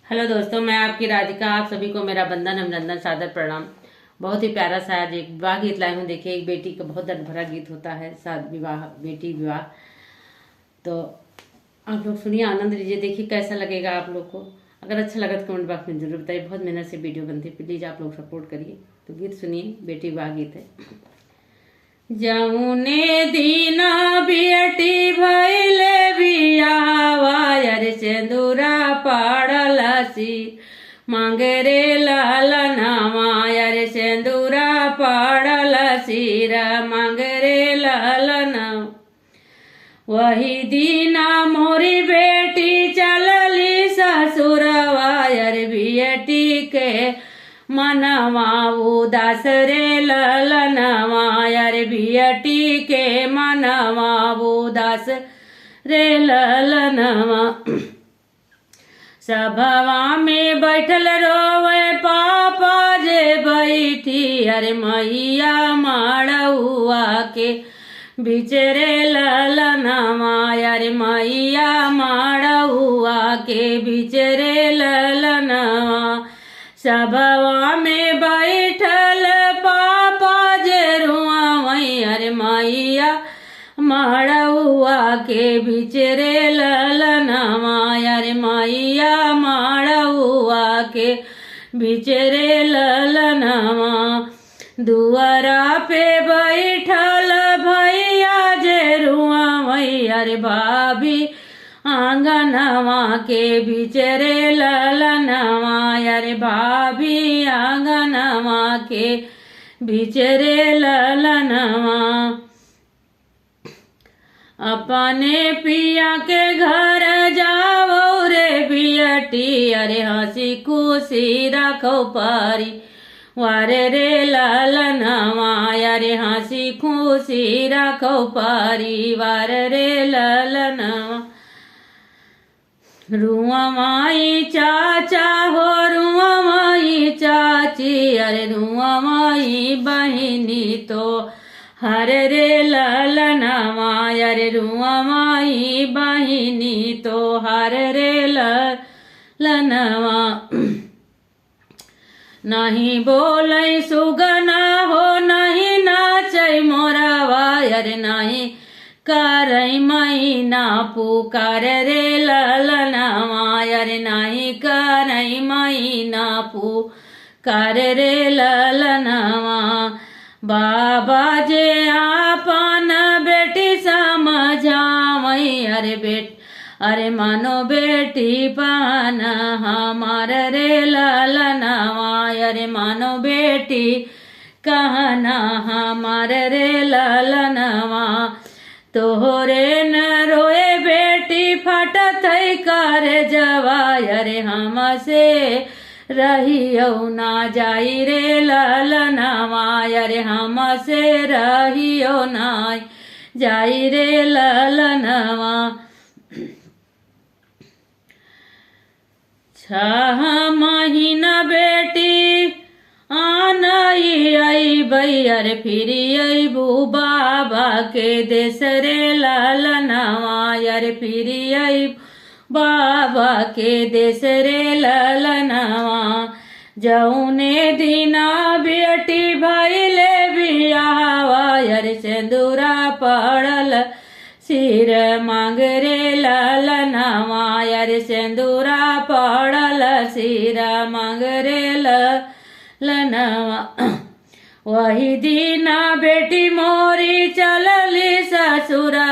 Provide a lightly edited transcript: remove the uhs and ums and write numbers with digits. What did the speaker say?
Hello दोस्तों, मैं आपकी राधिका। आप सभी को मेरा बंधन अभिनंदन सादर प्रणाम। बहुत ही प्यारा सा आज एक विवाह गीत लाई हूँ। देखिए, एक बेटी का बहुत दर्द भरा गीत होता है, शादी विवाह, बेटी विवाह। तो आप लोग सुनिए, आनंद लीजिए, देखिए कैसा लगेगा आप लोग को। अगर अच्छा लगा तो कमेंट बॉक्स में जरूर बताइए। बहुत मेहनत से वीडियो बनती है, प्लीज आप लोग सपोर्ट करिए। तो गीत सुनिए, बेटी विवाह गीत है। जमुने दीना बेटी भैले बियावा, यार सिंदूरा पाड़ल सिर मांगे रे लालनामा, यार सिंदूरा पाड़ल सिर मांगे रे लालना। वही दीना मोरी बेटी चलली ससुरवा, यार बेटी के मनवा उदास रे ललनवा, यार बेटी के मनवा उदास रे ललनवा। सभवा में बैठल रोवे पापा जे बैठी, अरे मैया माड़ुआ के बिचरे ललनवा, यार मैया माड़ुआ के बिचरे ललनवा। सभवा में बैठल पापा जेरुआ अरे मैया माड़ुआ के बिचरे ललनवा, यार मैया माड़ुआ के बिचरे ललनवा। दुआरा पे बैठल भैया जेरुआ अरे भाभी आंगनवा के बिचरे ललनवा, यार भाभी आंगनवा के बिचरे ललनवा। अपने पिया के घर जाओ रे बियटी, अरे हंसी खुशी रखो पारी वारे रे ललनवा, यारे हंसी खुशी रखो परिवार रे ललनवा। रुआ माई चाचा हो रुआ माई चाची, अरे रुआ माई बहिनी तो हर रे ललनवा, अरे रुआ माई बहिनी तो हर रे ललनवा। नहीं बोलै सुगना हो नहीं नाचै मोरवा, अरे नहीं करई मैना पुकार रे ललनवा, अरे नहीं करई मैना पुकार रे ललनवा। बाबा जे आपन बेटी समझावई, अरे मानो बेटी पान हमार रे ललनवा, अरे मानो बेटी कहना हमार रे ललनवा। तोहरे न रोए बेटी फटत कर जवा, अरे हमसे रहियो ना जाई रे ललनवा, अरे हमसे रहियो ना जाई रे ललनवा। 6 महीना बेटी आनई अइबै, अरे फिर अइबू बाबा के देश रे ललनवा, अरे फिर अइबू बाबा के देश रे ललनवा। जौने दिना बेटी भइले बियावा, अरे सिंदूरा पड़ल सिर मांग रे ललनवा, अरे सिंदूरा पड़ल सिर मांग रे ललनवा। वही दीना बेटी